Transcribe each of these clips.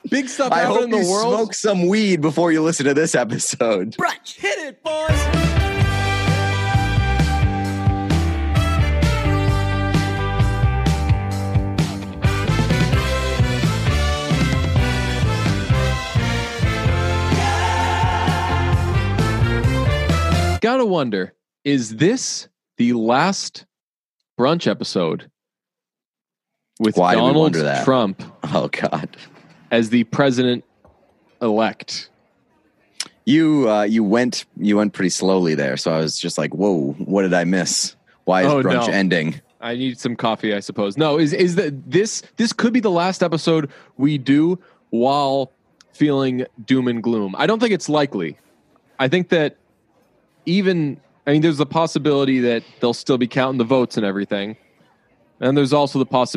Big stuff I happening hope in the you world. smoke some weed before you listen to this episode. Brunch. Hit it, boys. Gotta wonder, is this the last brunch episode with Why do we Donald wonder that? Trump Oh, God. as the president-elect? You went pretty slowly there, so I was just like, whoa, what did I miss? Why is brunch ending? I need some coffee, I suppose. No, is that this could be the last episode we do while feeling doom and gloom. I don't think it's likely. I think that there's a possibility that they'll still be counting the votes and everything. And there's also there's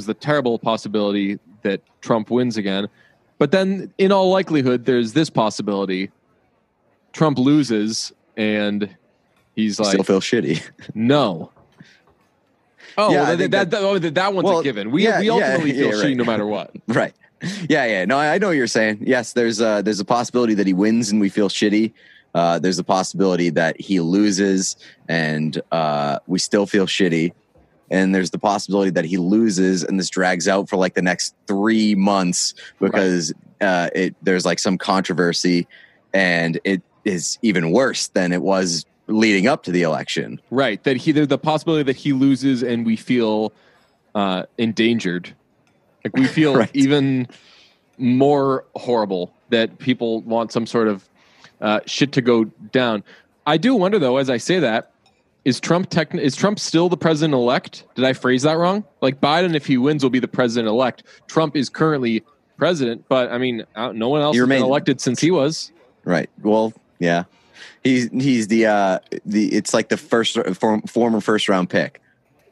the terrible possibility that Trump wins again. But then in all likelihood, there's this possibility. Trump loses and he's like, Still feel shitty. no. Oh, Yeah, well, that one's a given. We ultimately feel shitty no matter what. Right. Yeah. No, I know what you're saying. Yes, there's a possibility that he wins and we feel shitty. There's a possibility that he loses and we still feel shitty. And there's the possibility that he loses and this drags out for like the next 3 months because there's like some controversy and it is even worse than it was leading up to the election. Right. That there's the possibility that he loses and we feel endangered. Like we feel even more horrible that people want some sort of shit to go down. I do wonder though, as I say that, is Trump still the president-elect? Did I phrase that wrong? Like Biden, if he wins, will be the president-elect. Trump is currently president, but I mean, no one else has been elected since he was. Right. Well, yeah. He's the it's like the former first round pick,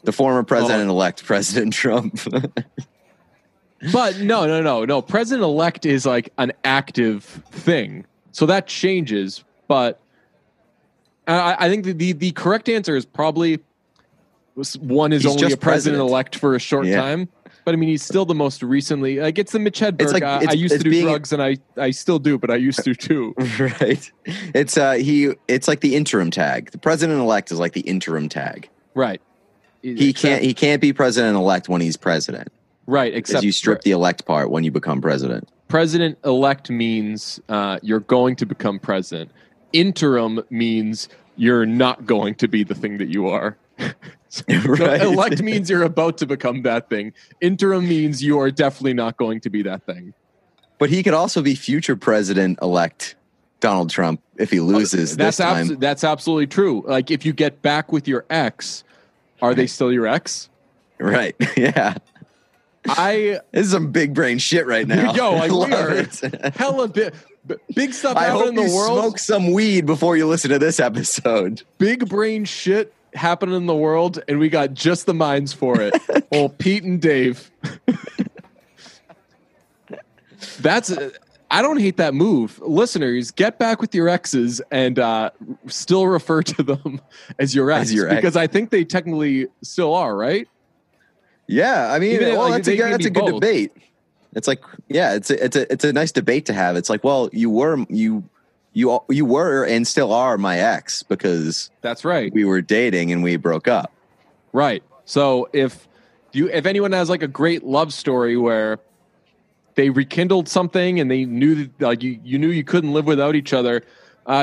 the former president-elect, President Trump. But no. President-elect is like an active thing, so that changes. But I think the correct answer is probably one is only a president-elect for a short time. But I mean, he's still the most recently. Like it's the Mitch Hedberg. I used to do drugs, and I still do, but I used to too. Right. It's like the interim tag. The president-elect is like the interim tag. Right. He can't be president-elect when he's president. Right. Except you strip the elect part when you become president. President-elect means you're going to become president. Interim means you're not going to be the thing that you are. Right. Elect means you're about to become that thing. Interim means you are definitely not going to be that thing. But he could also be future president-elect Donald Trump if he loses this time. That's absolutely true. Like if you get back with your ex, are they still your ex? Right. Yeah. This is some big brain shit right now. Yo, like we are hella big stuff happening in the world. Smoke some weed before you listen to this episode. Big brain shit happening in the world, and we got just the minds for it. Old Pete and Dave. I don't hate that move. Listeners, get back with your exes and still refer to them as your ex. Because I think they technically still are, right? Yeah, I mean, that's a good debate. It's like, yeah, it's a nice debate to have. It's like, well, you were and still are my ex because that's right. We were dating and we broke up. Right. So if anyone has like a great love story where they rekindled something and they knew that, like you knew you couldn't live without each other,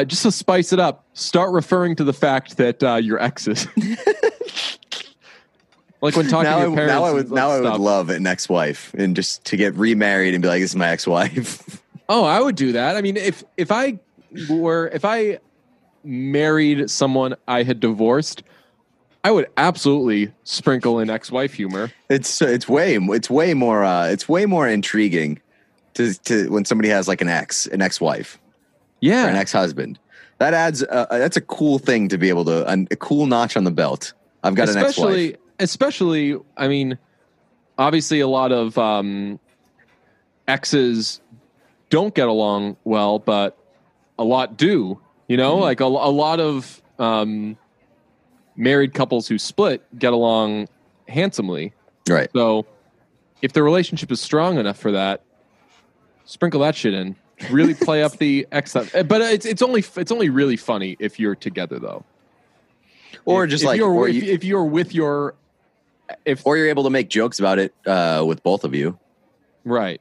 just to spice it up, start referring to the fact that you're exes. Like when talking to your parents. I would love an ex-wife and just to get remarried and be like, this is my ex-wife. Oh, I would do that. I mean, if I married someone I had divorced, I would absolutely sprinkle in ex-wife humor. It's way more intriguing to when somebody has like an ex-wife, or an ex-husband. That adds that's a cool thing to be able to a cool notch on the belt. I've got an ex-wife. Especially, I mean, obviously a lot of exes don't get along well, but a lot do. You know, like a lot of married couples who split get along handsomely. Right. So if the relationship is strong enough for that, Sprinkle that shit in. Really play up the X. But it's only really funny if you're together though. Or if you're with your or you're able to make jokes about it with both of you. Right.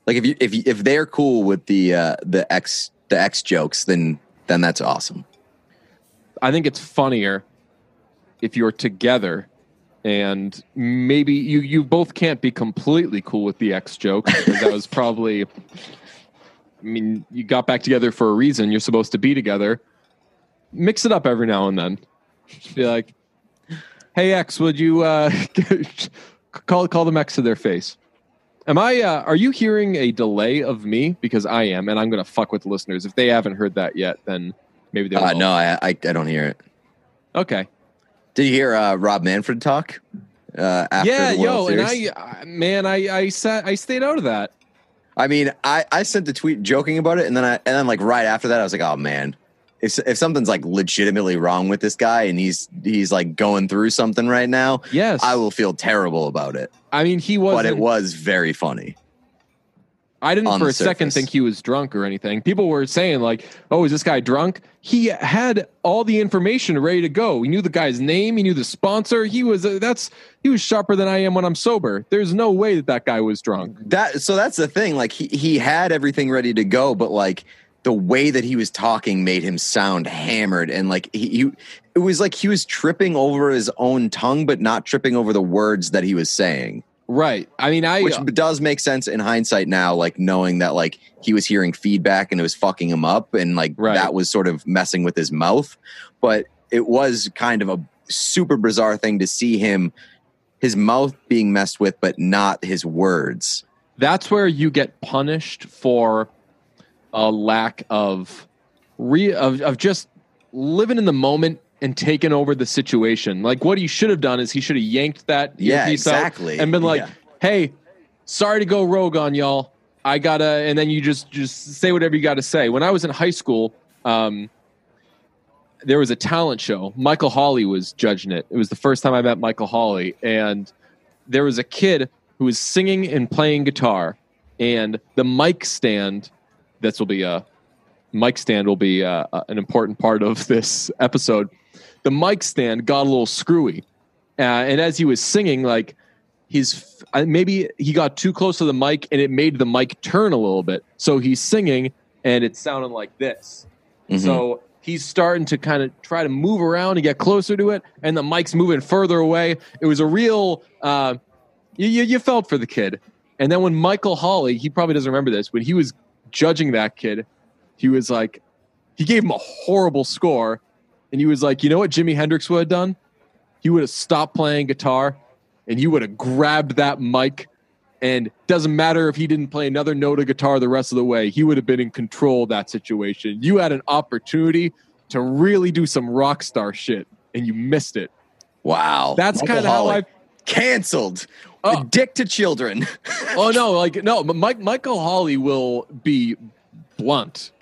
Like if they're cool with the X jokes, then that's awesome. I think it's funnier if you're together and maybe you both can't be completely cool with the X jokes because that was probably, I mean, you got back together for a reason. You're supposed to be together. Mix it up every now and then. Just be like, hey X, would you call them X to their face? Are you hearing a delay of me? Because I am, and I'm going to fuck with the listeners. If they haven't heard that yet, then maybe they will. No, I don't hear it. Okay. Did you hear Rob Manfred talk? After the World Series? And I stayed out of that. I mean, I sent a tweet joking about it, and then like right after that, I was like, oh man, if something's like legitimately wrong with this guy and he's like going through something right now, yes, I will feel terrible about it. I mean, but it was very funny. I didn't for a second think he was drunk or anything. People were saying like, oh, is this guy drunk? He had all the information ready to go. He knew the guy's name. He knew the sponsor. He was sharper than I am when I'm sober. There's no way that guy was drunk. So that's the thing. Like he had everything ready to go, but like the way that he was talking made him sound hammered. And like it was like he was tripping over his own tongue, but not tripping over the words that he was saying. Right. I mean, which does make sense in hindsight now, like knowing that like he was hearing feedback and it was fucking him up and like that was sort of messing with his mouth. But it was kind of a super bizarre thing to see his mouth being messed with, but not his words. That's where you get punished for a lack of just living in the moment and taken over the situation. Like what he should have done is he should have yanked that piece out and been like, hey, sorry to go rogue on y'all. I gotta, and then you just say whatever you got to say. When I was in high school, there was a talent show. Michael Hawley was judging it. It was the first time I met Michael Hawley. And there was a kid who was singing and playing guitar, and the mic stand, an important part of this episode. The mic stand got a little screwy. And as he was singing, like maybe he got too close to the mic and it made the mic turn a little bit. So he's singing and it sounded like this. Mm-hmm. So he's starting to kind of try to move around and get closer to it. And the mic's moving further away. It was a real, you felt for the kid. And then when Michael Hawley, he probably doesn't remember this, when he was judging that kid, he was like, he gave him a horrible score. And he was like, you know what Jimi Hendrix would have done? He would have stopped playing guitar and he would have grabbed that mic, and doesn't matter if he didn't play another note of guitar the rest of the way, he would have been in control of that situation. You had an opportunity to really do some rock star shit and you missed it. Wow. That's kind of how I canceled. Dick to children. Michael Hawley will be blunt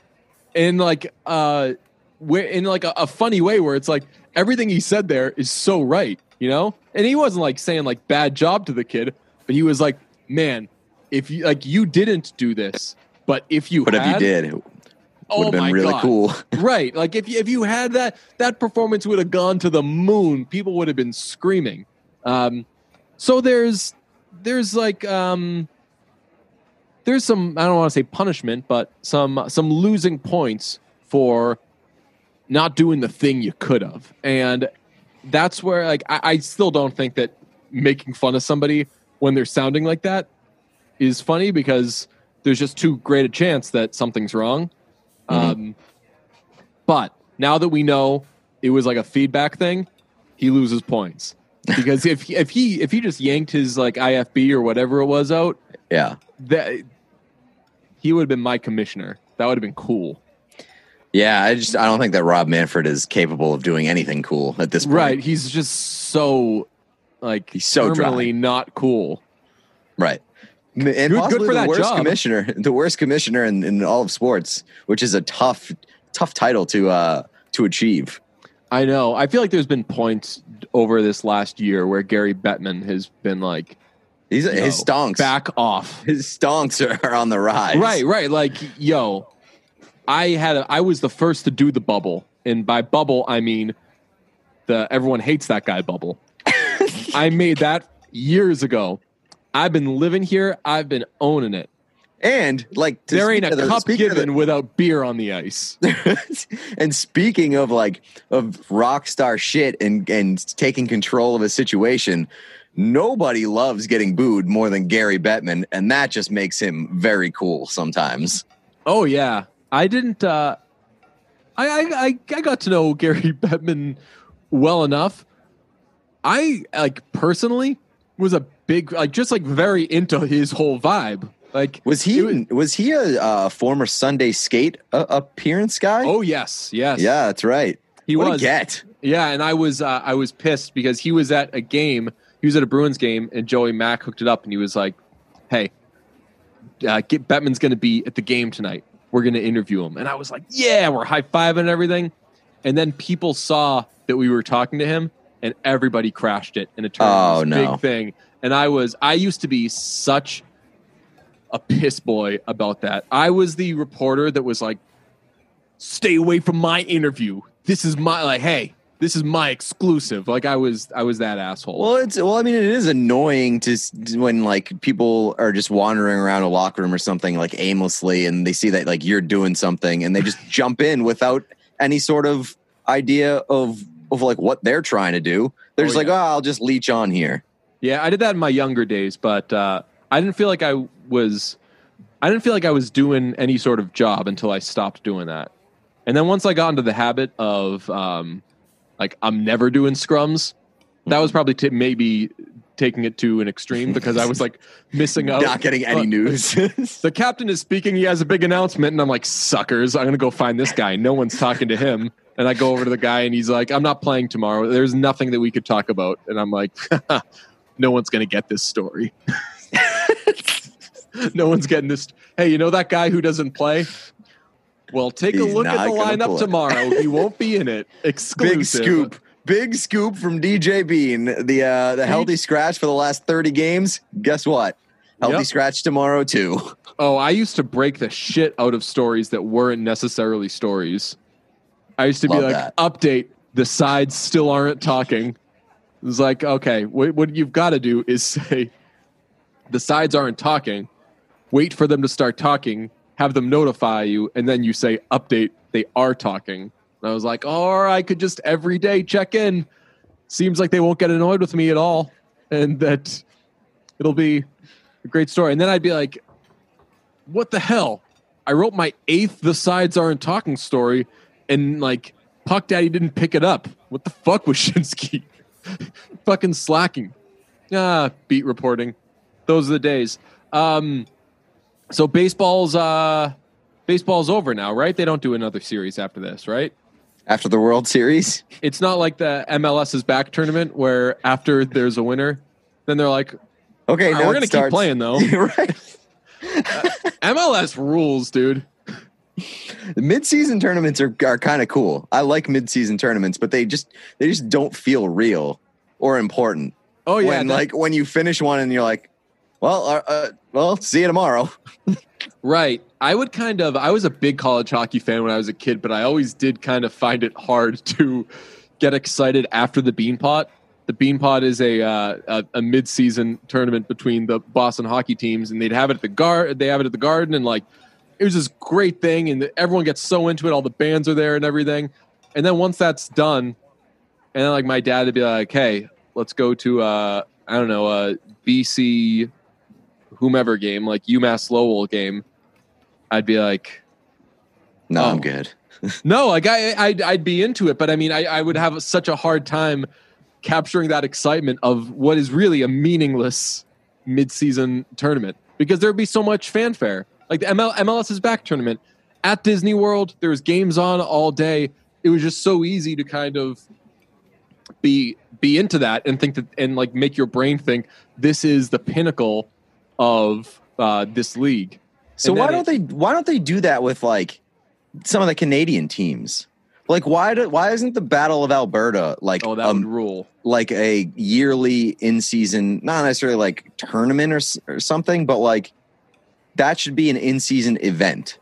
and like, in like a funny way where it's like everything he said there is so right, you know? And he wasn't like saying like bad job to the kid, but he was like, man, if you like, you didn't do this, but if you did, it would have been really cool. Right. Like if you had that performance would have gone to the moon. People would have been screaming. So there's like, there's some, I don't want to say punishment, but some losing points for not doing the thing you could have. And that's where like I still don't think that making fun of somebody when they're sounding like that is funny, because there's just too great a chance that something's wrong. Mm-hmm. But now that we know it was like a feedback thing, he loses points. Because if he just yanked his like IFB or whatever it was out, that he would have been my commissioner. That would have been cool. Yeah, I don't think that Rob Manfred is capable of doing anything cool at this point. Right, he's just so like he's so terminally not cool. Right, and possibly good for the worst job. The worst commissioner in all of sports, which is a tough title to achieve. I know. I feel like there's been points over this last year where Gary Bettman has been like His stonks. Back off. His stonks are on the rise. Right. Like, yo, I was the first to do the bubble. And by bubble, I mean the everyone hates that guy bubble. I made that years ago. I've been living here. I've been owning it. And like there ain't a cup given without beer on the ice. And speaking of rock star shit and taking control of a situation, nobody loves getting booed more than Gary Bettman, and that just makes him very cool sometimes. Oh yeah, I didn't. I got to know Gary Bettman well enough. I personally was a big very into his whole vibe. Like, was he a former Sunday Skate appearance guy? Oh yes. Yeah, that's right. What a get. Yeah, and I was pissed because he was at a game. He was at a Bruins game, and Joey Mack hooked it up, and he was like, "Hey, Bettman's going to be at the game tonight. We're going to interview him." And I was like, "Yeah!" We're high fiving and everything. And then people saw that we were talking to him, and everybody crashed it, and it turned into this big thing. And I used to be such a piss boy about that. I was the reporter that was like, "Stay away from my interview. This is my this is my exclusive." Like I was that asshole. Well, I mean, it is annoying when like people are just wandering around a locker room or something like aimlessly, and they see that like you're doing something, and they just jump in without any sort of idea of like what they're trying to do. They're just like, I'll just leech on here. Yeah, I did that in my younger days, but I didn't feel like I was doing any sort of job until I stopped doing that. And then once I got into the habit of I'm never doing scrums, that was probably maybe taking it to an extreme because I was like missing out. Not getting any news. The captain is speaking. He has a big announcement. And I'm like, suckers, I'm going to go find this guy. No one's talking to him. And I go over to the guy and he's like, "I'm not playing tomorrow. There's nothing that we could talk about." And I'm like, no one's going to get this story. No one's getting this. Hey, you know that guy who doesn't play? Well, take a look at the lineup tomorrow. He won't be in it. Exclusive. Big scoop from DJ Bean. The healthy scratch for the last 30 games. Guess what? Healthy scratch tomorrow too. Oh, I used to break the shit out of stories that weren't necessarily stories. I used to be like, "Update, the sides still aren't talking." It was like, okay, what you've got to do is say, "The sides aren't talking." Wait for them to start talking, have them notify you, and then you say, "Update, they are talking." And I was like, or I could just every day check in. Seems like they won't get annoyed with me at all, and that it'll be a great story. And then I'd be like, what the hell? I wrote my 8th "The Sides Aren't Talking" story, and like Puck Daddy didn't pick it up. What the fuck was Shinsky? Fucking slacking. Beat reporting. Those are the days. So baseball's over now, right? They don't do another series after this, right? After the World Series? It's not like the MLS is back tournament where after there's a winner, then they're like, okay, now we're going to keep playing though. Right. MLS rules, dude. The mid-season tournaments are kind of cool. I like mid-season tournaments, but they just don't feel real or important. Oh yeah, when you finish one and you're like, well, see you tomorrow. Right. I was a big college hockey fan when I was a kid, but I always did kind of find it hard to get excited after the Beanpot. The Beanpot is a mid-season tournament between the Boston hockey teams, and they'd have it at the Garden, and like it was this great thing, and everyone gets so into it. All the bands are there and everything. And then once that's done, and then like my dad would be like, "Hey, let's go to a BC whomever game, like UMass Lowell game," I'd be like, "No, I'm good." No, like I'd be into it, but I mean, I would have such a hard time capturing that excitement of what is really a meaningless mid-season tournament because there'd be so much fanfare. Like the MLS is back tournament at Disney World, there was games on all day. It was just so easy to kind of be into that and think that, and like make your brain think this is the pinnacle of this league. So why don't they do that with like some of the Canadian teams? Like, why isn't the Battle of Alberta like that would rule, like a yearly in season, not necessarily like tournament or something, but like that should be an in season event.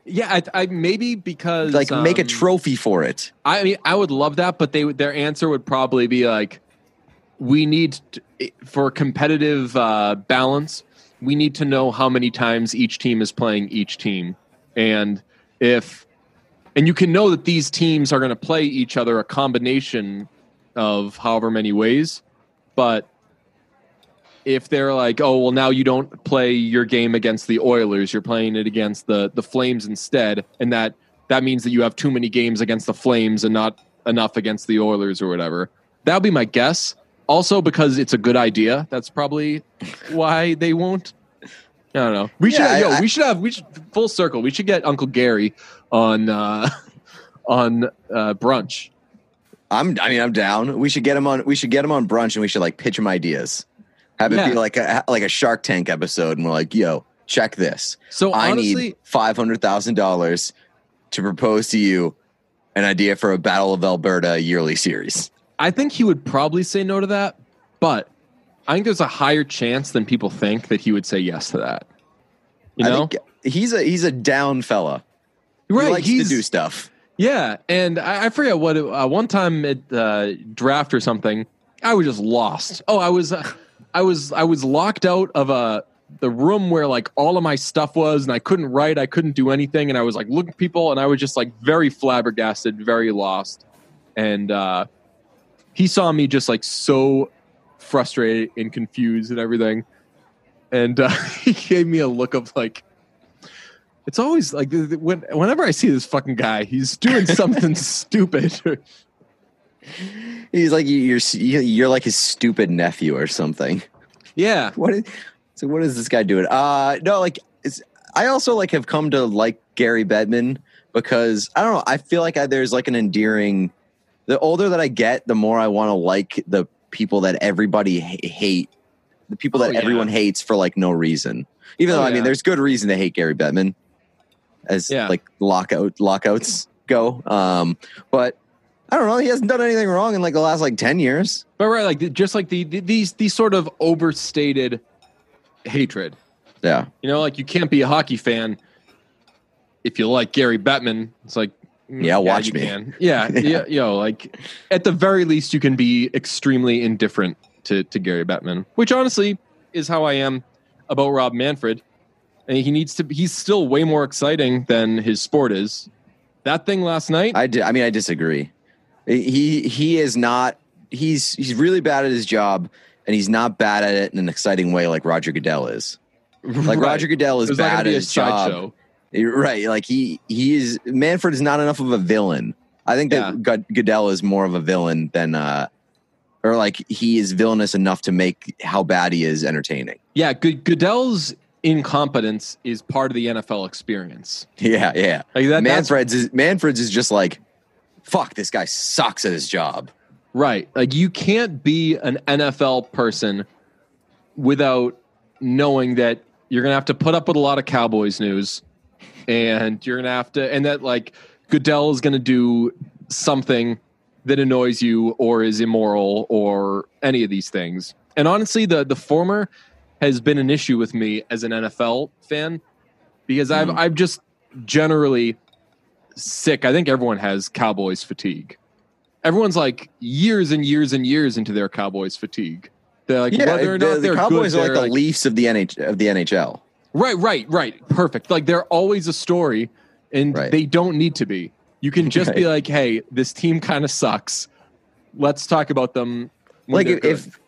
Yeah, I maybe because like make a trophy for it. I mean, I would love that, but their answer would probably be like, we need for competitive balance, we need to know how many times each team is playing each team, and you can know that these teams are going to play each other a combination of however many ways, but if they're like, oh, well, now you don't play your game against the Oilers, you're playing it against the Flames instead, and that means that you have too many games against the Flames and not enough against the Oilers or whatever. That would be my guess. Also, because it's a good idea, that's probably why they won't. I don't know. We should full circle. We should get Uncle Gary on brunch. I'm down. We should get him on brunch, and we should like pitch him ideas. Have it be like a Shark Tank episode, and we're like, "Yo, check this. So honestly, I need $500,000 to propose to you an idea for a Battle of Alberta yearly series." I think he would probably say no to that, but I think there's a higher chance than people think that he would say yes to that. You know, he's a down fella. Right, he likes to do stuff. Yeah, and I forget what one time at draft or something, I was just lost. Oh, I was locked out of the room where like all of my stuff was, and I couldn't write, I couldn't do anything, and I was like looking at people, and I was just like very flabbergasted, very lost. And he saw me just like so frustrated and confused and everything, and he gave me a look of like, it's always like whenever I see this fucking guy, he's doing something stupid. He's like, you're like his stupid nephew or something. Yeah. What is this guy doing? No, like I also like have come to like Gary Bettman because I don't know. I feel like there's like an endearing. The older that I get, the more I want to like the people that everybody hate, the people that everyone hates for like no reason. Even though I mean, there's good reason to hate Gary Bettman, as like lockouts go. But I don't know. He hasn't done anything wrong in like the last like 10 years. But right, like just like these sort of overstated hatred. Yeah. You know, like you can't be a hockey fan if you like Gary Bettman. It's like, watch me. Can. Yeah. You know, like at the very least you can be extremely indifferent to Gary Bettman, which honestly is how I am about Rob Manfred. And he's still way more exciting than his sport is. That thing last night. I disagree. He is not. He's really bad at his job, and he's not bad at it in an exciting way like Roger Goodell is. Like Roger Goodell is bad at his job. Right. Like he is. Manfred is not enough of a villain. I think that Goodell is more of a villain than, or like he is villainous enough to make how bad he is entertaining. Yeah, Goodell's incompetence is part of the NFL experience. Yeah. Like Manfred's is just like, fuck, this guy sucks at his job. Right. Like you can't be an NFL person without knowing that you're going to have to put up with a lot of Cowboys news, and you're going to have to, and that like Goodell is going to do something that annoys you or is immoral or any of these things. And honestly, the former has been an issue with me as an NFL fan because I've just generally sick. I think everyone has Cowboys fatigue. Everyone's like years and years and years into their Cowboys fatigue. They're like, whether or not they're Cowboys good, are like the Leafs of the NHL. Right. Perfect. Like they're always a story, and they don't need to be. You can just be like, hey, this team kind of sucks. Let's talk about them. Like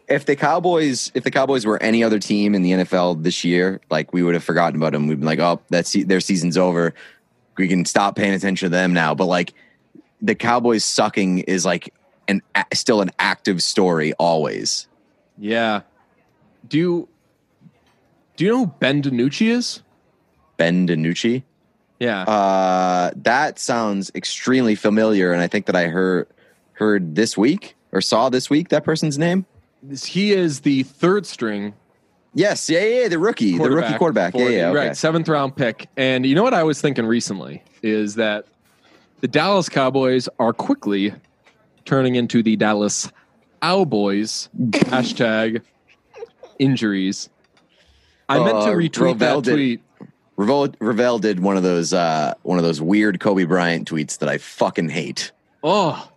if the Cowboys were any other team in the NFL this year, like we would have forgotten about them. We'd be like, oh, their season's over. We can stop paying attention to them now. But like the Cowboys sucking is like still an active story always. Yeah. Do you know who Ben DiNucci is? Ben DiNucci? Yeah. That sounds extremely familiar, and I think that I heard this week or saw this week that person's name. He is the third string. Yes, the rookie quarterback. Okay. Right, 7th round pick. And you know what I was thinking recently is that The Dallas Cowboys are quickly turning into the Dallas Cowboys. Hashtag injuries. I meant to retweet that tweet. Ravel did one of those weird Kobe Bryant tweets that I fucking hate. Oh,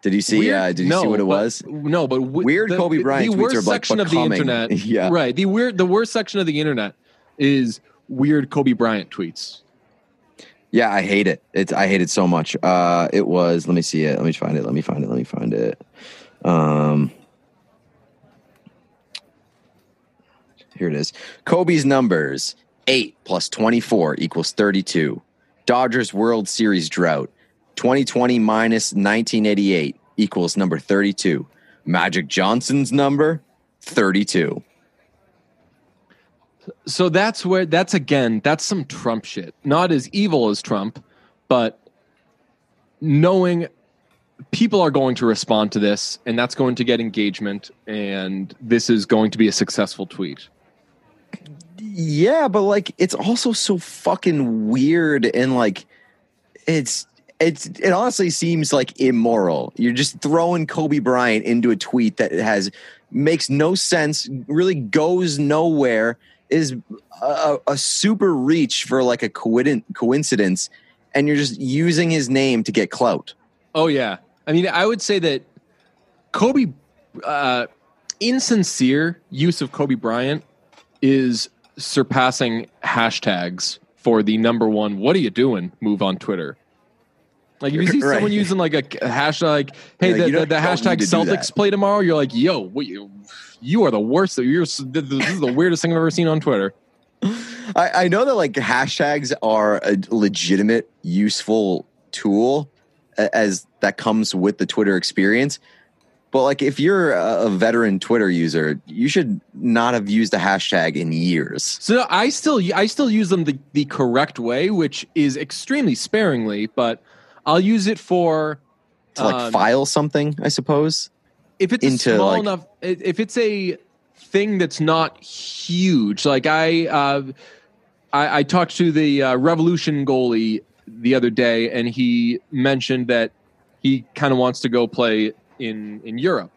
did you see? Did you see what it was? No, but weird Kobe Bryant tweets are like section of the internet. Yeah, right. The worst section of the internet is weird Kobe Bryant tweets. Yeah, I hate it. I hate it so much. It was. Let me see it. Let me find it. Here it is. Kobe's numbers: 8 plus 24 equals 32. Dodgers World Series drought: 2020 minus 1988 equals number 32. Magic Johnson's number: 32. So that's some Trump shit. Not as evil as Trump, but knowing people are going to respond to this, and that's going to get engagement, and this is going to be a successful tweet. Yeah, but like it's also so fucking weird, and like it honestly seems like immoral. You're just throwing Kobe Bryant into a tweet that makes no sense, really goes nowhere, is a super reach for like a coincidence, and you're just using his name to get clout. Oh yeah, I mean, I would say that Kobe, insincere use of Kobe Bryant is surpassing hashtags for the number one "what are you doing" move on Twitter. Like if you see someone using like a hashtag, like, hey, the hashtag Celtics play tomorrow, you're like, yo, you are the worst. This is the weirdest thing I've ever seen on Twitter. I know that like hashtags are a legitimate, useful tool as that comes with the Twitter experience. But like if you're a veteran Twitter user, you should not have used a hashtag in years. So I still use them the correct way, which is extremely sparingly, but I'll use it to file something, I suppose. If it's small enough, if it's a thing that's not huge, like I talked to the Revolution goalie the other day, and he mentioned that he kind of wants to go play in Europe.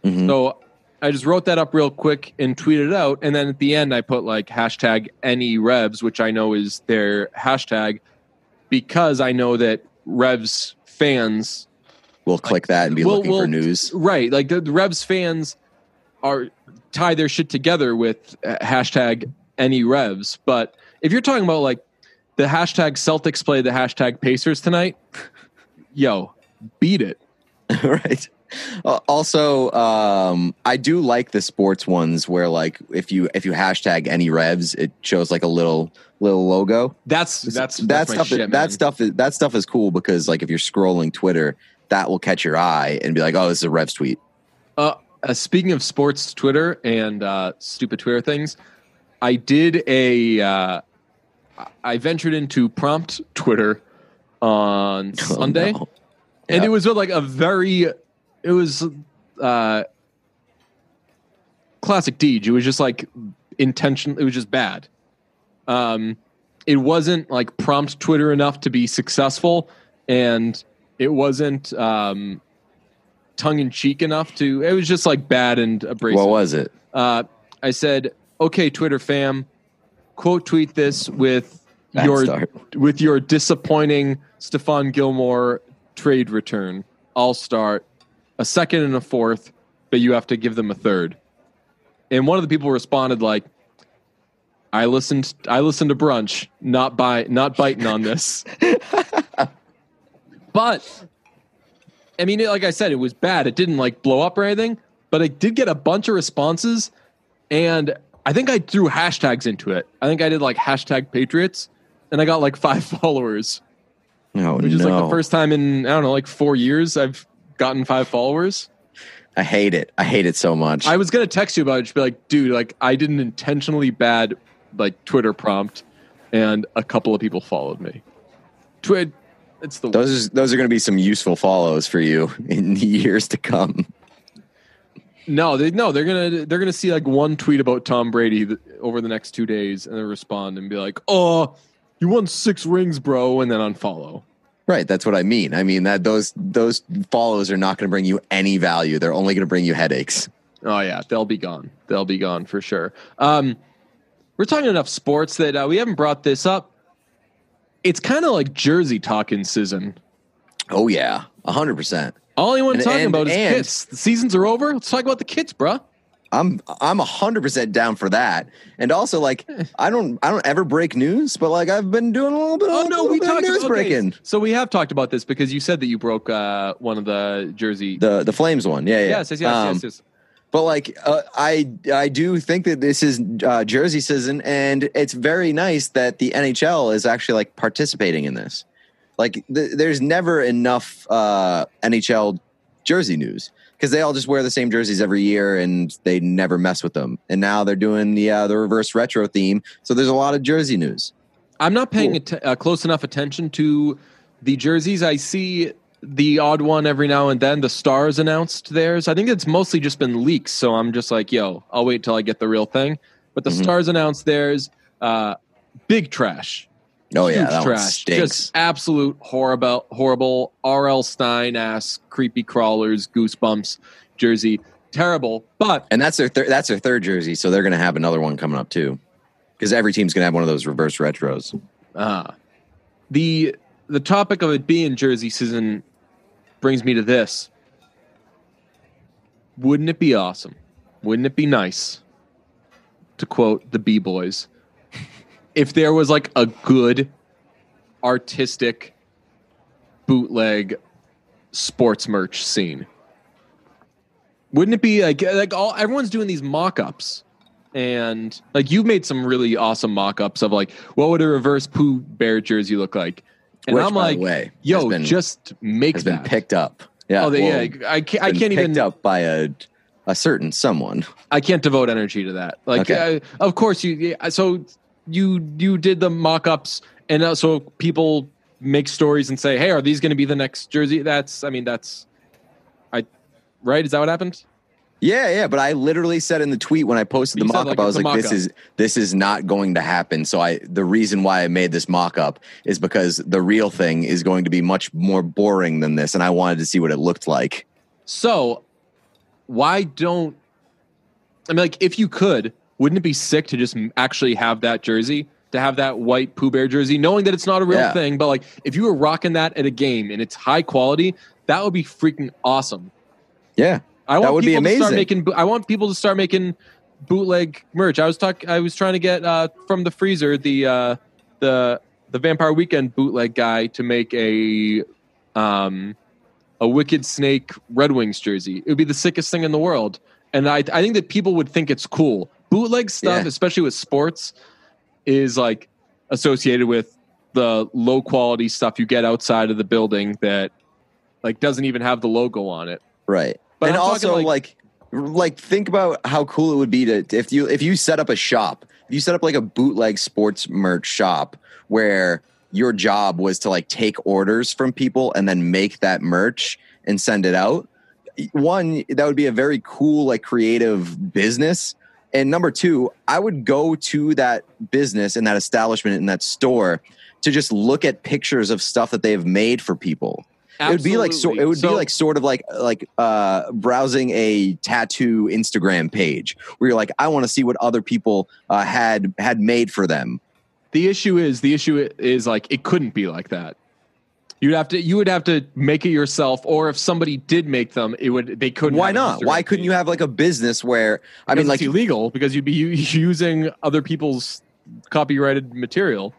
Mm-hmm. So I just wrote that up real quick and tweeted it out, and then at the end I put like hashtag any Revs, which I know is their hashtag, because I know that Revs fans will click that and be looking for news. Right. Like the Revs fans tie their shit together with hashtag any Revs. But if you're talking about like the hashtag Celtics play the hashtag Pacers tonight, yo, beat it. Right. Also, I do like the sports ones where like if you hashtag any Revs, it shows like a little logo. That's stuff. Shit, that stuff is cool because like if you're scrolling Twitter, that will catch your eye and be like, oh, this is a Revs tweet. Speaking of sports Twitter and stupid Twitter things, I did I ventured into prompt Twitter on Sunday, no. And it was like it was classic Deej. It was just like intention. It was just bad. It wasn't like prompt Twitter enough to be successful, and it wasn't tongue in cheek enough to. It was just like bad and abrasive. What was it? I said, "Okay, Twitter fam, quote tweet this with your disappointing Stephon Gilmore trade return. I'll start a second and a fourth, but you have to give them a third." And one of the people responded like, I listened to brunch, not biting on this. But I mean, like I said, it was bad. It didn't like blow up or anything, but it did get a bunch of responses, and I think I threw hashtags into it. I think I did like hashtag Patriots, and I got like 5 followers. Which is like the first time in, I don't know, like 4 years I've gotten 5 followers. I hate it. I hate it so much. I was going to text you about it. Just be like, dude, like I did an intentionally bad like Twitter prompt, and a couple of people followed me. It's the those are going to be some useful follows for you in years to come. They're gonna see like one tweet about Tom Brady over the next 2 days, and then respond and be like, "Oh, you won 6 rings, bro," and then unfollow. Right. That's what I mean. I mean that those follows are not going to bring you any value. They're only going to bring you headaches. Oh yeah, they'll be gone. They'll be gone for sure. We're talking enough sports that we haven't brought this up. It's kind of like jersey talking season. Oh yeah, 100%. All anyone's talking about is kits. The seasons are over. Let's talk about the kits, bruh. I'm 100% down for that. And also, like, I don't ever break news, but like I've been doing a little bit. Of news breaking. So we have talked about this because you said that you broke one of the jersey, the Flames one. Yeah. Yes. But like, I do think that this is jersey season, and it's very nice that the NHL is actually like participating in this. Like, there's never enough NHL jersey news because they all just wear the same jerseys every year and they never mess with them. And now they're doing the reverse retro theme, so there's a lot of jersey news. I'm not paying close enough attention to the jerseys. I see the odd one every now and then. The Stars announced theirs. I think it's mostly just been leaks, so I'm just like, yo, I'll wait till I get the real thing. But the Stars announced theirs. Big trash. Oh yeah, that trash. Just absolute horrible R.L. Stein ass creepy crawlers goosebumps jersey. Terrible. And that's their third jersey, so they're gonna have another one coming up too, because every team's gonna have one of those reverse retros. The topic of it being jersey season brings me to this. Wouldn't it be awesome? Wouldn't it be nice, to quote the B-Boys, if there was like a good artistic bootleg sports merch scene? Wouldn't it be like everyone's doing these mock-ups, and like you've made some really awesome mock-ups of like what would a reverse Pooh Bear jersey look like? And which, I'm like, just make has that. Been picked up. Yeah, I can't even picked up by a certain someone. I can't devote energy to that. Like, of course so you did the mock-ups, and so people make stories and say, hey, are these going to be the next jersey? Right? Is that what happened? Yeah. But I literally said in the tweet when I posted the mock-up, I was like, this is not going to happen. So the reason why I made this mock-up is because the real thing is going to be much more boring than this, and I wanted to see what it looked like. So why don't, like, if you could, wouldn't it be sick to just actually have that jersey, to have that white Pooh Bear jersey, knowing that it's not a real thing, but like if you were rocking that at a game and it's high quality, that would be freaking awesome. Yeah. That would be amazing. I want people to start making bootleg merch. I was trying to get from the freezer the Vampire Weekend bootleg guy to make a Wicked Snake Red Wings jersey. It would be the sickest thing in the world, and I think that people would think it's cool. Bootleg stuff, especially with sports, is like associated with the low quality stuff you get outside of the building that like doesn't even have the logo on it. Right. But and also like think about how cool it would be to if you set up a shop, if you set up like a bootleg sports merch shop where your job was to like take orders from people and then make that merch and send it out. One, that would be a very cool, like creative business. And number two, I would go to that business and that establishment and that store to just look at pictures of stuff that they've made for people. Absolutely. It would be like sort of like browsing a tattoo Instagram page where you're like, I want to see what other people had made for them. The issue is like it couldn't be like that. You would have to make it yourself, or if somebody did make them, they couldn't. Why not? Why couldn't you have like a business where it's illegal because you'd be using other people's copyrighted material.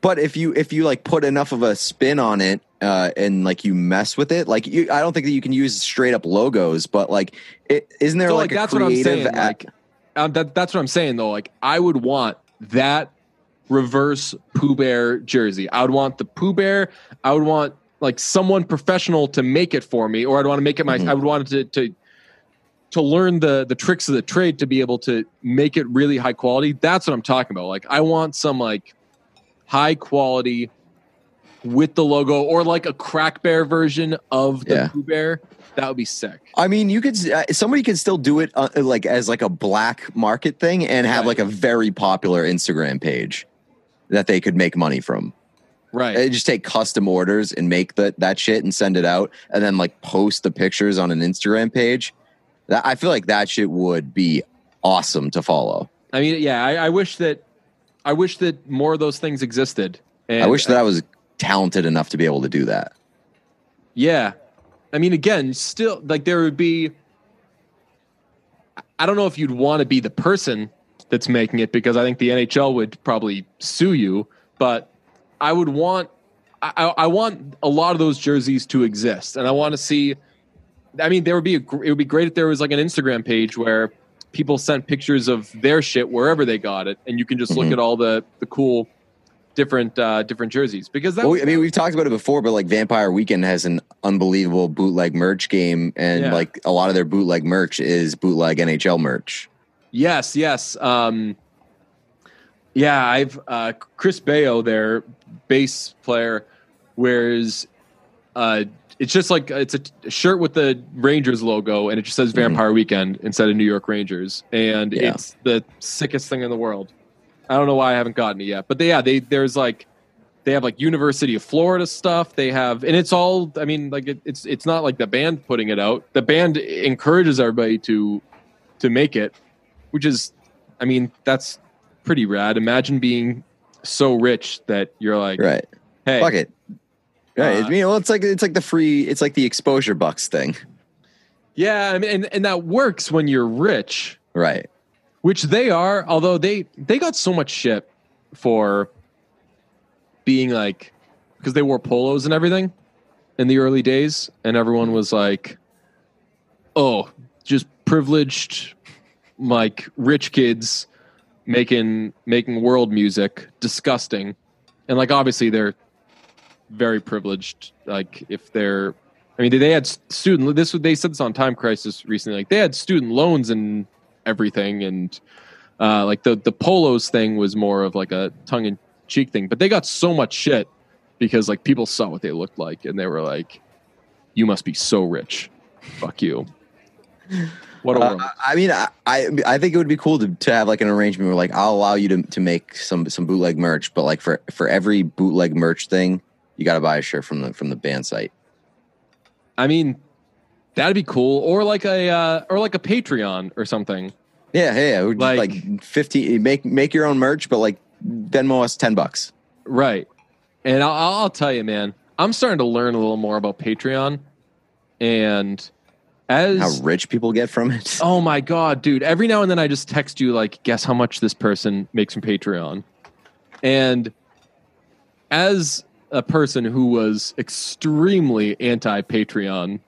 But if you like put enough of a spin on it and like you mess with it, like I don't think that you can use straight up logos, but like isn't there like a that's creative? What I'm saying. That's what I'm saying though. Like I would want that reverse Pooh Bear jersey. I would want the Pooh Bear. I would want like someone professional to make it for me, or I'd want to make it my. I would want it to learn the tricks of the trade to be able to make it really high quality. That's what I'm talking about. Like I want some like high quality with the logo, or like a Crack Bear version of the Pooh Bear. That would be sick. I mean, you could somebody could still do it like as like a black market thing and have like a very popular Instagram page that they could make money from. Right. They just take custom orders and make that shit and send it out, and then like post the pictures on an Instagram page. I feel like that shit would be awesome to follow. I mean, yeah, I wish that more of those things existed. And I wish that I was talented enough to be able to do that. Yeah. I mean, again, still, like, there would be, I don't know if you'd want to be the person that's making it, because I think the NHL would probably sue you, but I would want, I want a lot of those jerseys to exist. And I want to see, I mean, it would be great if there was like an Instagram page where people sent pictures of their shit wherever they got it, and you can just look at all the cool different jerseys, because that we've talked about it before, but like Vampire Weekend has an unbelievable bootleg merch game, and like a lot of their bootleg merch is bootleg NHL merch. Yes. I've Chris Bayo, their bass player, wears it's just like it's a shirt with the Rangers logo, and it just says Vampire Weekend instead of New York Rangers, and it's the sickest thing in the world. I don't know why I haven't gotten it yet, but they have like University of Florida stuff. They have, and it's all, I mean, like it's not like the band putting it out. The band encourages everybody to make it, which is, I mean, that's pretty rad. Imagine being so rich that you're like, right, hey, fuck it. Right. It's like the exposure bucks thing. Yeah. I mean, and that works when you're rich. Right. Which they are, although they got so much shit for being like, because they wore polos and everything in the early days, and everyone was like, oh, just privileged, like, rich kids making world music, disgusting. And like, obviously they're very privileged. Like, if they're, I mean, they had they said this on Time Crisis recently, like they had student loans and everything, and like the polos thing was more of like a tongue-in-cheek thing, but they got so much shit because like people saw what they looked like, and they were like, you must be so rich, fuck you. What a I mean, I think it would be cool to have like an arrangement where like I'll allow you to make some bootleg merch, but like for every bootleg merch thing, you got to buy a shirt from the band site. I mean, that'd be cool, or like a Patreon or something. Yeah. Like 50. Make your own merch, but like Venmo us $10. Right. And I'll tell you, man, I'm starting to learn a little more about Patreon, and how rich people get from it. Oh my God, dude! Every now and then I just text you like, guess how much this person makes from Patreon, and as a person who was extremely anti-Patreon,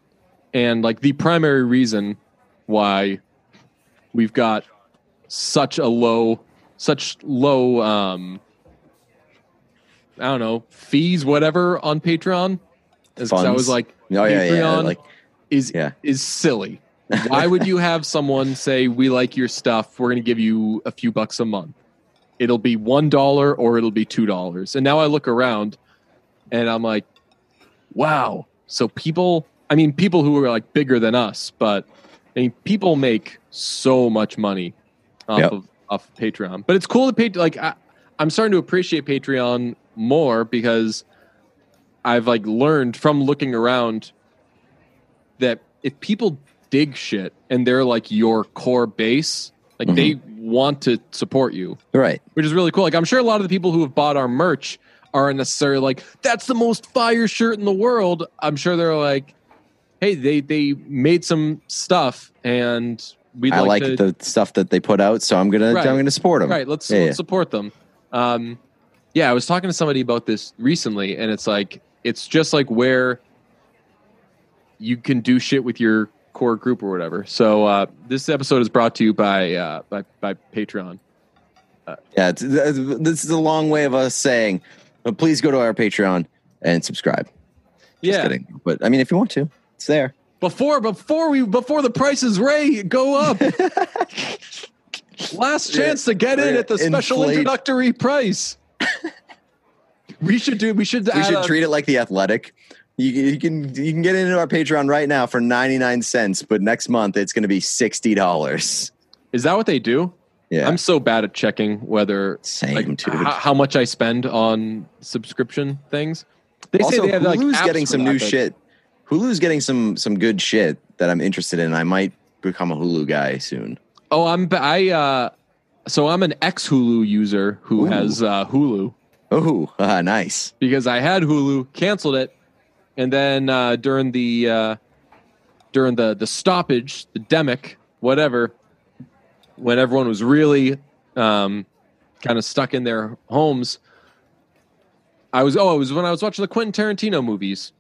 and like the primary reason why we've got such low I don't know, fees, whatever, on Patreon, is because I was like, Patreon is silly. Why would you have someone say, we like your stuff, we're going to give you a few bucks a month? It'll be $1 or it'll be $2. And now I look around and I'm like, wow. So people who are like bigger than us, but I mean, people make so much money off of Patreon. But it's cool to I'm starting to appreciate Patreon more, because I've like learned from looking around that if people dig shit and they're like your core base, like they want to support you. Right. Which is really cool. Like, I'm sure a lot of the people who have bought our merch aren't necessarily like, that's the most fire shirt in the world. I'm sure they're like, hey, they made some stuff and I like the stuff that they put out, so I'm gonna support them. Right. Let's support them. I was talking to somebody about this recently, and it's like, it's just like where you can do shit with your core group or whatever. So this episode is brought to you by Patreon. This is a long way of us saying, please go to our Patreon and subscribe. Just kidding. But I mean, if you want to, it's there. Before the prices go up. Last chance to get in at the special introductory price. We should treat it like The Athletic. You can get into our Patreon right now for 99 cents, but next month it's going to be $60. Is that what they do? Yeah. I'm so bad at checking whether how much I spend on subscription things. They also, say they have Hulu's apps getting some new but... shit. Hulu's getting some good shit that I'm interested in. I might become a Hulu guy soon. Oh, so I'm an ex Hulu user who has Hulu. Oh, nice. Because I had Hulu, canceled it, and then during the stoppage, the demic, whatever, when everyone was really kind of stuck in their homes, it was when I was watching the Quentin Tarantino movies.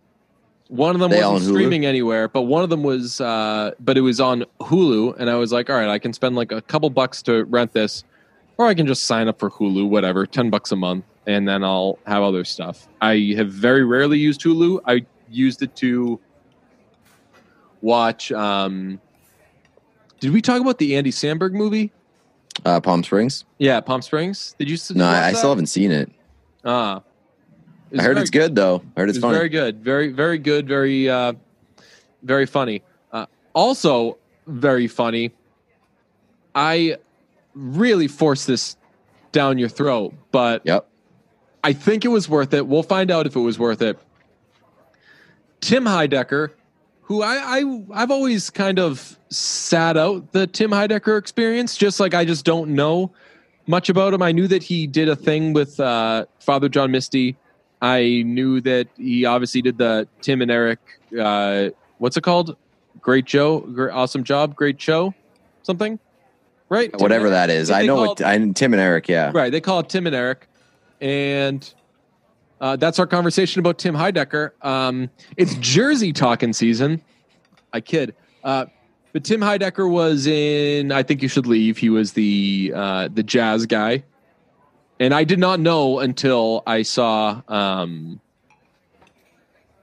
One of them wasn't streaming anywhere, but one of them was, but it was on Hulu, and I was like, all right, I can spend like a couple bucks to rent this, or I can just sign up for Hulu, whatever, $10 a month, and then I'll have other stuff. I have very rarely used Hulu. I used it to watch. Did we talk about the Andy Samberg movie? Palm Springs. Yeah, Palm Springs. Did you? No, I still haven't seen it. I heard it's good though. I heard it's funny. Very good. Very, very good. Very, very funny. Also very funny. I really forced this down your throat, but I think it was worth it. We'll find out if it was worth it. Tim Heidecker, who I've always kind of sat out the Tim Heidecker experience, just like I just don't know much about him. I knew that he did a thing with Father John Misty. I knew that he obviously did the Tim and Eric, what's it called? Great Joe, awesome job, great show, something, right? Whatever that is. I know Tim and Eric, yeah. Right, they call it Tim and Eric. And that's our conversation about Tim Heidecker. It's Jersey talking season. I kid. But Tim Heidecker was in I Think You Should Leave. He was the jazz guy. And I did not know until I saw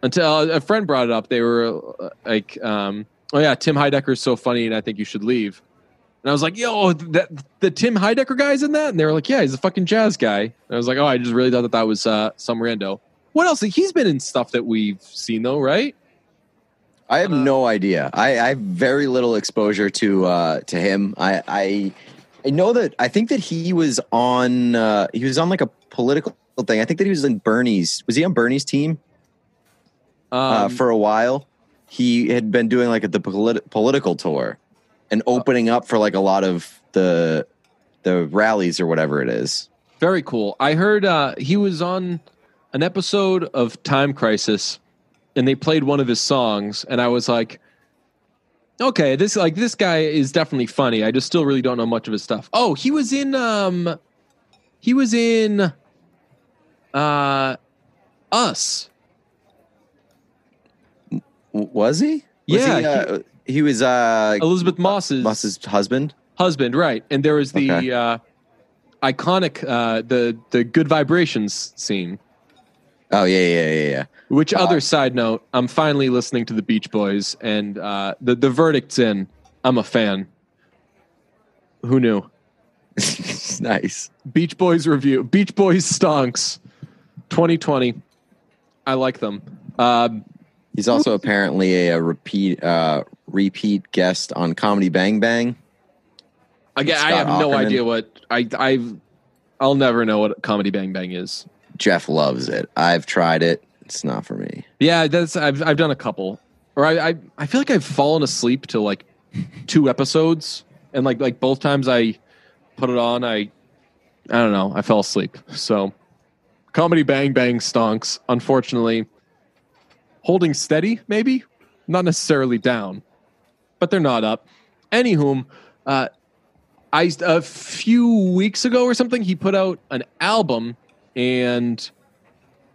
until a friend brought it up. They were like, oh yeah, Tim Heidecker's so funny and I Think You Should Leave. And I was like, yo, the Tim Heidecker guy's in that? And they were like, yeah, he's a fucking jazz guy. And I was like, oh, I just really thought that was some rando. What else? He's been in stuff that we've seen, though, right? I have no idea. I have very little exposure to him. I know that I think that he was on like a political thing. I think that he was in Bernie's. Was he on Bernie's team for a while? He had been doing like the political tour. And opening up for like a lot of the rallies or whatever it is. Very cool. I heard he was on an episode of Time Crisis, and they played one of his songs, and I was like, okay, this guy is definitely funny. I just still really don't know much of his stuff. Oh, he was in Us. Was he? Yeah. He was Elizabeth Moss's husband. Husband, right? And there was the iconic the Good Vibrations scene. Oh yeah. Which other side note? I'm finally listening to the Beach Boys, and the verdict's in. I'm a fan. Who knew? Nice. Beach Boys review. Beach Boys stonks. 2020. I like them. He's also apparently a repeat guest on Comedy Bang Bang. Again, I have no idea what I'll never know what Comedy Bang Bang is. Jeff loves it. I've tried it. It's not for me. Yeah, I've done a couple. Or I feel like I've fallen asleep to like 2 episodes, and like both times I put it on, I don't know, I fell asleep. So Comedy Bang Bang stonks, unfortunately. Holding steady, maybe? Not necessarily down, but they're not up. Anywhom, a few weeks ago or something, he put out an album, and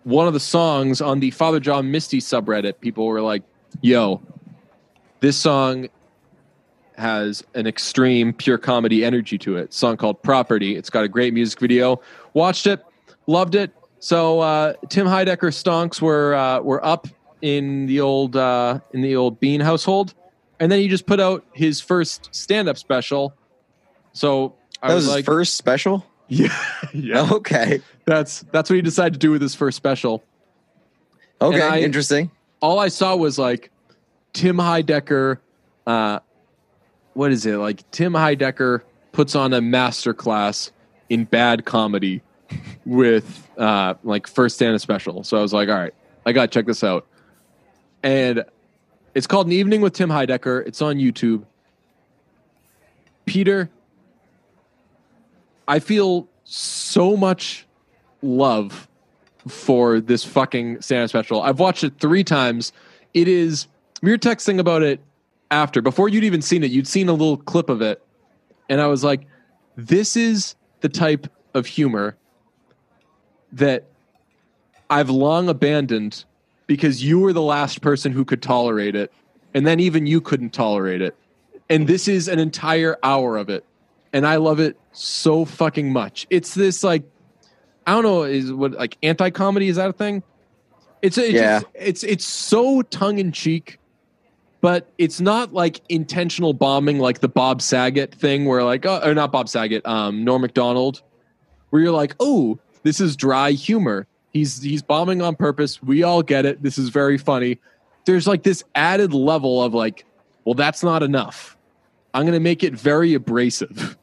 one of the songs on the Father John Misty subreddit, people were like, yo, this song has an extreme pure comedy energy to it. It's a song called Property. It's got a great music video. Watched it, loved it. So Tim Heidecker stonks were up in the old Bean household, and then he just put out his first stand-up special. So that was his first special. Yeah. Okay, that's what he decided to do with his first special. Okay, interesting. All I saw was like Tim Heidecker. What is it like? Tim Heidecker puts on a masterclass in bad comedy with like first stand-up special. So I was like, all right, I got to check this out. And it's called An Evening with Tim Heidecker. It's on YouTube. Peter, I feel so much love for this fucking stand-up special. I've watched it 3 times. We were texting about it before you'd even seen it. You'd seen a little clip of it. And I was like, this is the type of humor that I've long abandoned because you were the last person who could tolerate it. And then even you couldn't tolerate it. And this is an entire hour of it. And I love it so fucking much. It's this like, I don't know, is what like anti-comedy, is that a thing? It's so tongue in cheek, but it's not like intentional bombing like the Bob Saget thing where like, or not Bob Saget, Norm Macdonald, where you're like, oh, this is dry humor. He's bombing on purpose. We all get it. This is very funny. There's like this added level of like, well, that's not enough. I'm going to make it very abrasive.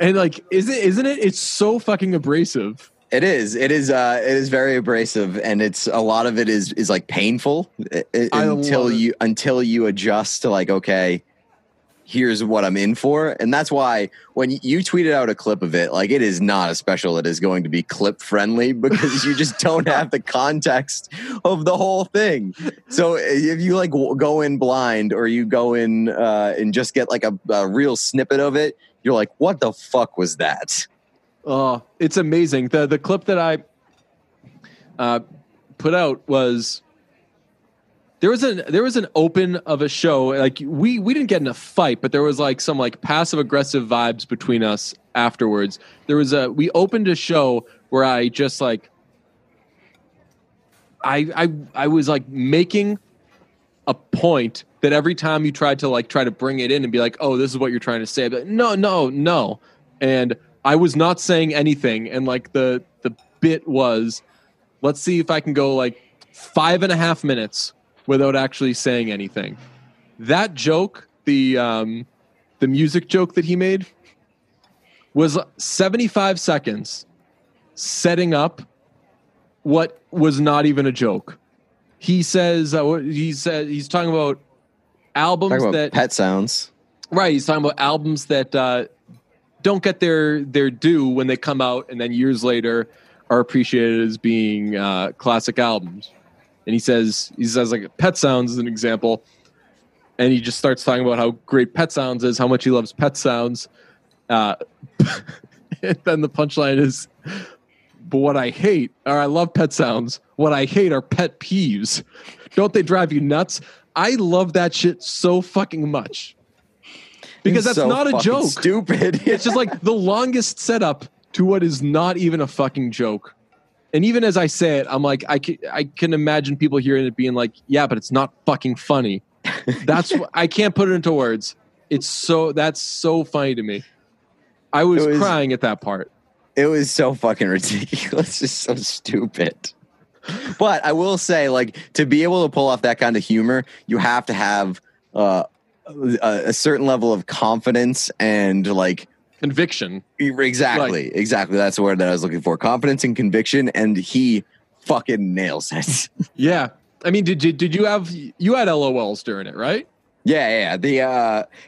And like, isn't it? It's so fucking abrasive. It is very abrasive, and it's a lot of it is like painful until you adjust to like, okay, here's what I'm in for. And that's why when you tweeted out a clip of it, like it is not a special that is going to be clip friendly because you just don't have the context of the whole thing. So if you like go in blind or you go in and just get like a real snippet of it, you're like, what the fuck was that? Oh, it's amazing. The clip that I put out was there was an open of a show. Like we didn't get in a fight, but there was like some like passive aggressive vibes between us afterwards. We opened a show where I just like I was like making a point that every time you try to bring it in and be like, oh, this is what you're trying to say, but no, and I was not saying anything, and like the bit was, let's see if I can go like 5.5 minutes without actually saying anything. That joke, the music joke that he made, was 75 seconds setting up what was not even a joke. He says he's talking about albums Pet Sounds. Right, he's talking about albums that don't get their due when they come out, and then years later are appreciated as being classic albums. And he says like Pet Sounds is an example, and he just starts talking about how great Pet Sounds is, how much he loves Pet Sounds. And then the punchline is, but what I hate, or I love Pet Sounds, what I hate are pet peeves. Don't they drive you nuts? I love that shit so fucking much. Because that's so not a joke. Stupid. It's just like the longest setup to what is not even a fucking joke. And even as I say it, I'm like, I can imagine people hearing it being like, yeah, but it's not fucking funny. I can't put it into words. That's so funny to me. I was crying at that part. It was so fucking ridiculous. Just so stupid. But I will say, like, to be able to pull off that kind of humor, you have to have a certain level of confidence and like conviction. Exactly. That's the word that I was looking for. Confidence and conviction, and he fucking nails it. Yeah. I mean, did you had LOLs during it, right? Yeah.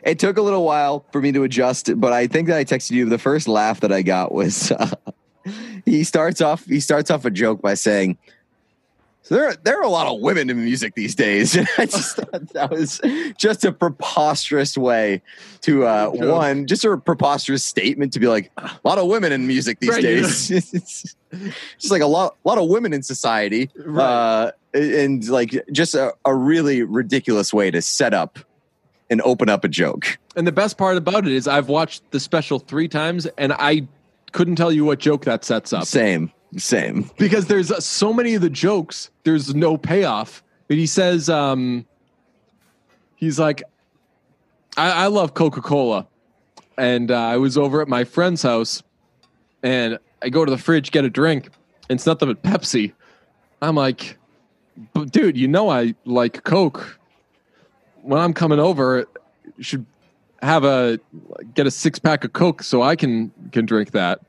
It took a little while for me to adjust, but I think that I texted you. The first laugh that I got was he starts off a joke by saying, so there are a lot of women in music these days. And I just thought that was just a preposterous way to just a preposterous statement to be like, a lot of women in music these days. It's just like a lot of women in society. Right. And like just a really ridiculous way to set up and open up a joke. And the best part about it is I've watched the special 3 times and I couldn't tell you what joke that sets up. Same. Because there's so many of the jokes, there's no payoff. But he says, he's like, I love Coca-Cola. And I was over at my friend's house and I go to the fridge, get a drink, and it's nothing but Pepsi. I'm like, but dude, I like Coke. When I'm coming over, you should get a 6-pack of Coke so I can drink that.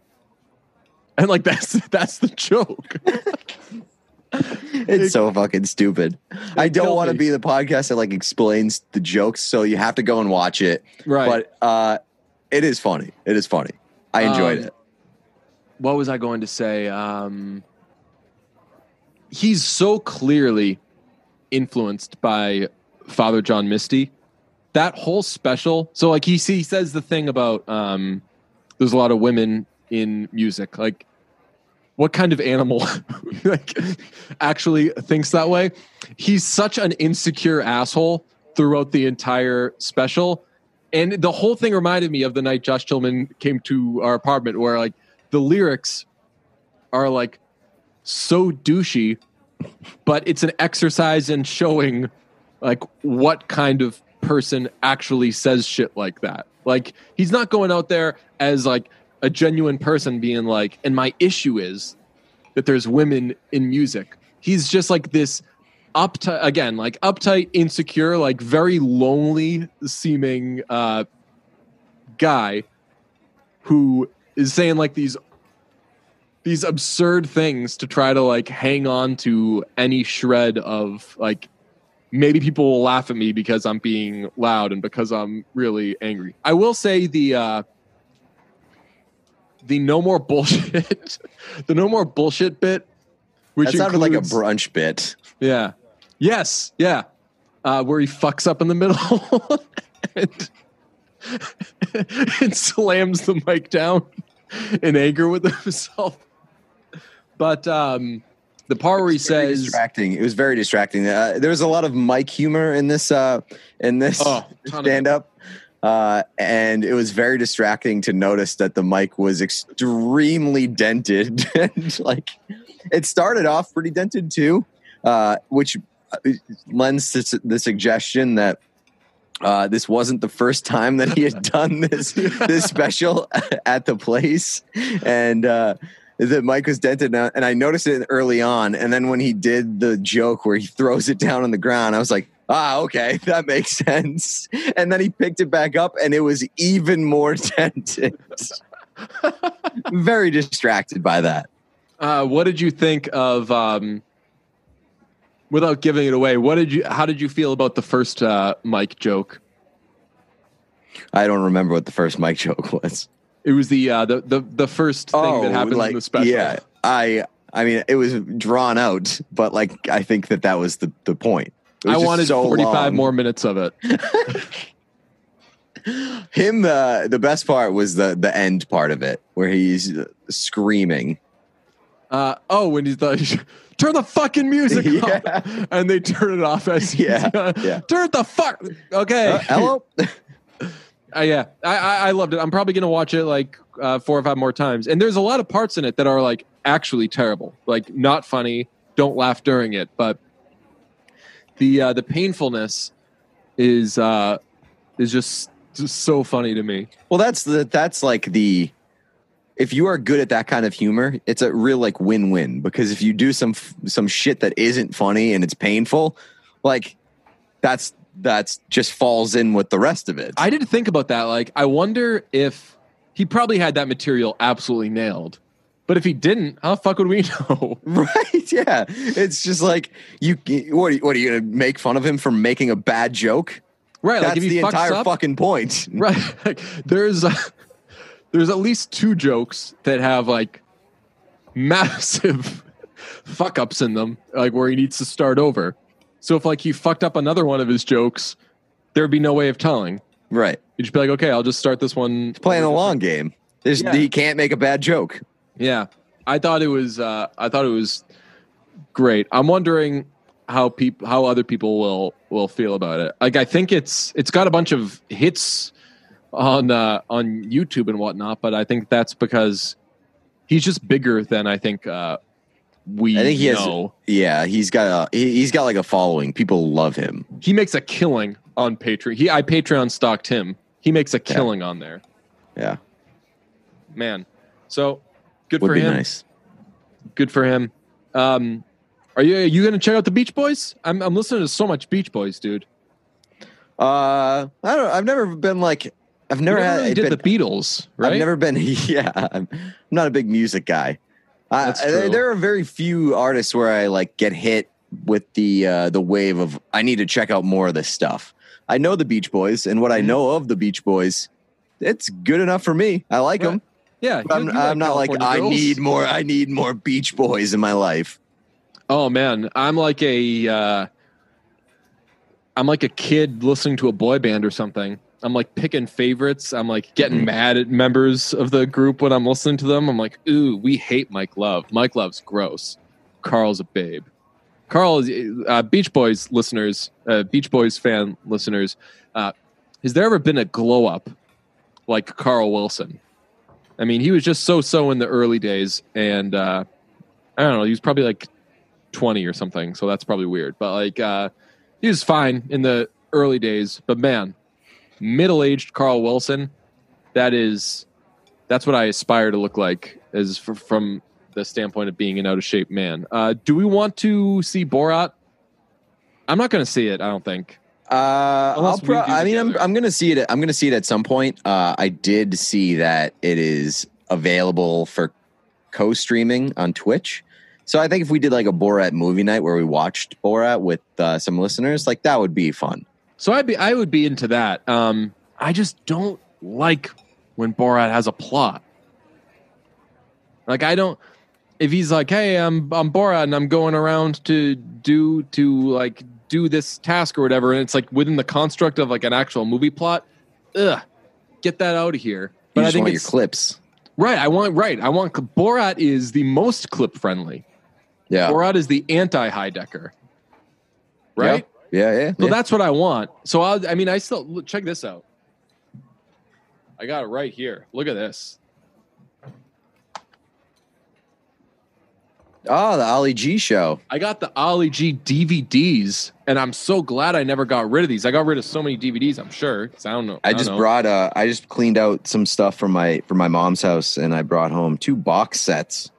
And like that's the joke. It's so fucking stupid. I don't want to be the podcast that like explains the jokes, so you have to go and watch it. Right. But it is funny. It is funny. I enjoyed it. What was I going to say? He's so clearly influenced by Father John Misty. That whole special. So like he says the thing about there's a lot of women in music. Like, what kind of animal like actually thinks that way? He's such an insecure asshole throughout the entire special. And the whole thing reminded me of the night Josh Tillman came to our apartment, where like the lyrics are like so douchey, but it's an exercise in showing like what kind of person actually says shit like that. Like, he's not going out there as like a genuine person being like, and my issue is that there's women in music. He's just like this uptight, insecure, like very lonely seeming guy who is saying like these absurd things to try to like hang on to any shred of like, maybe people will laugh at me because I'm being loud and because I'm really angry. I will say the no more bullshit, the no more bullshit bit, which that sounded like a brunch bit. Yeah. Yes. Yeah. Where he fucks up in the middle and slams the mic down in anger with himself. But the part where he says, distracting. It was very distracting. There was a lot of mic humor in this stand-up. And it was very distracting to notice that the mic was extremely dented. And like, it started off pretty dented too, which lends to the suggestion that this wasn't the first time that he had done this special at the place. And the mic was dented now, and I noticed it early on. And then when he did the joke where he throws it down on the ground, I was like, okay, that makes sense. And then he picked it back up, and it was even more dented. Very distracted by that. What did you think of, without giving it away, how did you feel about the first mic joke? I don't remember what the first mic joke was. It was the first thing that happened in the special. Yeah, I mean, it was drawn out, but like, I think that was the point. I wanted 45 more minutes of it. Him, the best part was the end part of it, where he's screaming. When he's like, turn the fucking music off, and they turn it off as turn it the fuck. Okay, hello. Yeah, I loved it. I'm probably gonna watch it like 4 or 5 more times. And there's a lot of parts in it that are like actually terrible, like not funny. Don't laugh during it, but the painfulness is just so funny to me. Well, that's like if you are good at that kind of humor, it's a real like win-win, because if you do some shit that isn't funny and it's painful, like that's just falls in with the rest of it. I didn't think about that. Like, I wonder if he probably had that material absolutely nailed. But if he didn't, how the fuck would we know? Right? Yeah. It's just like, what are you going to make fun of him for making a bad joke? Right. That's like, if the entire up, fucking point. Right. Like, there's at least 2 jokes that have like massive fuck ups in them, like where he needs to start over. So if like he fucked up another one of his jokes, there'd be no way of telling. Right. You'd just be like, okay, I'll just start this one. He's playing the long game. He can't make a bad joke. Yeah. I thought it was great. I'm wondering how other people will feel about it. Like, I think it's got a bunch of hits on YouTube and whatnot, but I think that's because he's just bigger than I think he know. He's got like a following. People love him. He makes a killing on Patreon. I Patreon stalked him. He makes a killing on there. Yeah. Man. So good Would for be him. Nice. Good for him. Are you going to check out the Beach Boys? I'm listening to so much Beach Boys, dude. I've never been like I've never really did the Beatles, right? I've never been. Yeah, I'm not a big music guy. That's true. There are very few artists where I like get hit with the wave of I need to check out more of this stuff. I know the Beach Boys, and what I know of the Beach Boys, it's good enough for me. I like them. Yeah, I'm not like I need more Beach Boys in my life. Oh man, I'm like a kid listening to a boy band or something. I'm like picking favorites. I'm like getting mad at members of the group when I'm listening to them. I'm like, ooh, we hate Mike Love. Mike Love's gross. Carl's a babe. Carl is Beach Boys listeners, Beach Boys fan listeners. Has there ever been a glow up like Carl Wilson? I mean, he was just so in the early days, and I don't know. He was probably like 20 or something, so that's probably weird. But like, he was fine in the early days. But man, middle-aged Carl Wilson, that's what I aspire to look like from the standpoint of being an out-of-shape man. Do we want to see Borat? I'm not going to see it, I don't think. I'm going to see it. I'm going to see it at some point. I did see that it is available for co-streaming on Twitch. So I think if we did like a Borat movie night where we watched Borat with some listeners, like that would be fun. So I would be into that. I just don't like when Borat has a plot. Like if he's like, hey, I'm Borat and I'm going around to do this task or whatever, and it's like within the construct of like an actual movie plot, get that out of here. But I think it's your clips. Right. I want Borat is the most clip friendly. Yeah. Borat is the anti Heidecker. Right? Yeah. So that's what I want. So I still check this out. I got it right here. Look at this. Oh, the Ollie G show. I got the Ollie G DVDs, and I'm so glad I never got rid of these. I got rid of so many DVDs, I'm sure. I don't know. I just cleaned out some stuff from my mom's house, and I brought home 2 box sets.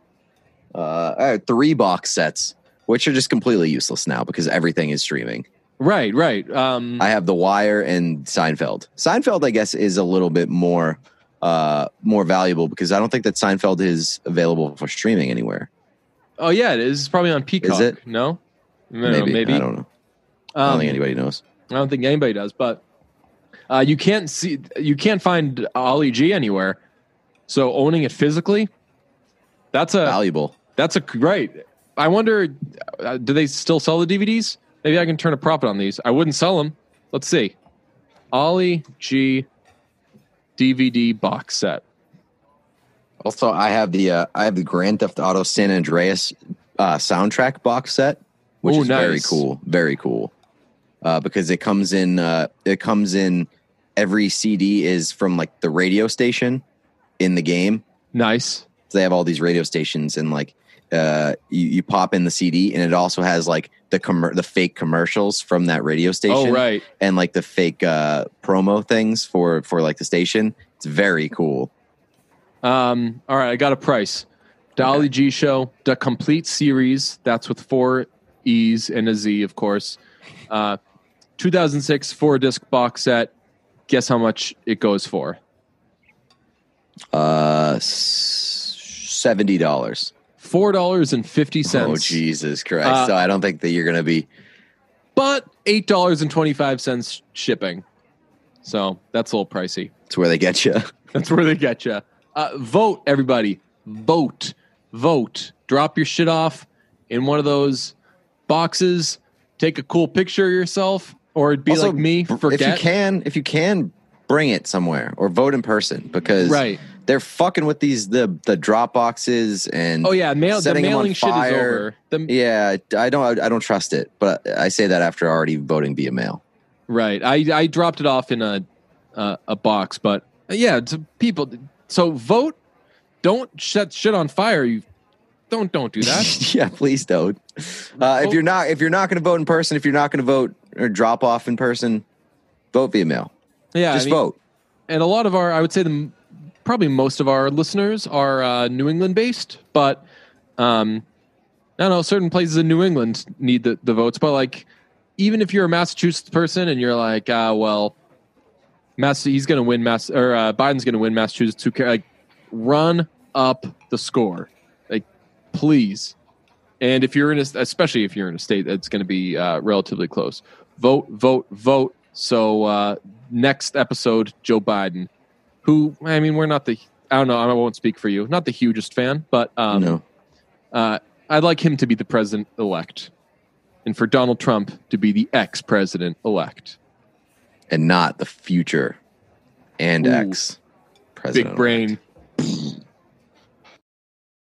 3 box sets, which are just completely useless now because everything is streaming. Right. I have The Wire and Seinfeld. Seinfeld, I guess, is a little bit more valuable because I don't think that Seinfeld is available for streaming anywhere. Oh yeah, it is. It's probably on Peacock. Is it? No? Maybe. I don't know. I don't think anybody knows. I don't think anybody does, but you can't find Ollie G anywhere. So owning it physically, that's valuable. Right. I wonder, do they still sell the DVDs? Maybe I can turn a profit on these. I wouldn't sell them. Let's see. Ollie G DVD box set. Also, I have the Grand Theft Auto San Andreas soundtrack box set, which is nice. Very cool. Because it comes in. Every CD is from like the radio station in the game. Nice. So they have all these radio stations, and like you pop in the CD, and it also has like the fake commercials from that radio station. Oh, right. And like the fake promo things for like the station. It's very cool. All right, I got a price. Ollie G show, the complete series. That's with 4 E's and a Z, of course. 2006 4-disc box set. Guess how much it goes for? $70. $4.50. Oh, Jesus Christ. So I don't think that you're going to be. But $8.25 shipping. So that's a little pricey. That's where they get you. Vote, everybody. Vote. Drop your shit off in one of those boxes. Take a cool picture of yourself. Or it'd be also, like me, forget. If you can, bring it somewhere. Or vote in person. Because they're fucking with the drop boxes and the mailing shit is over. I don't trust it. But I say that after already voting via mail. Right. I dropped it off in a box. But yeah, it's people... So vote. Don't set shit on fire. You don't do that. Yeah, please don't. If you're not going to vote in person, if you're not going to vote or drop off in person, vote via mail. Yeah, vote. And a lot of I would say probably most of our listeners are New England based, but I don't know, certain places in New England need the votes. But like, even if you're a Massachusetts person and you're like, He's going to win Biden's going to win Massachusetts. Who cares? Like, run up the score, like, please. And if you're especially if you're in a state that's going to be relatively close, vote. So next episode, Joe Biden, who, I mean, we're not I don't know, I won't speak for you, not the hugest fan, but no. I'd like him to be the president-elect, and for Donald Trump to be the ex-president-elect. And not the future and ex-president. Big brain.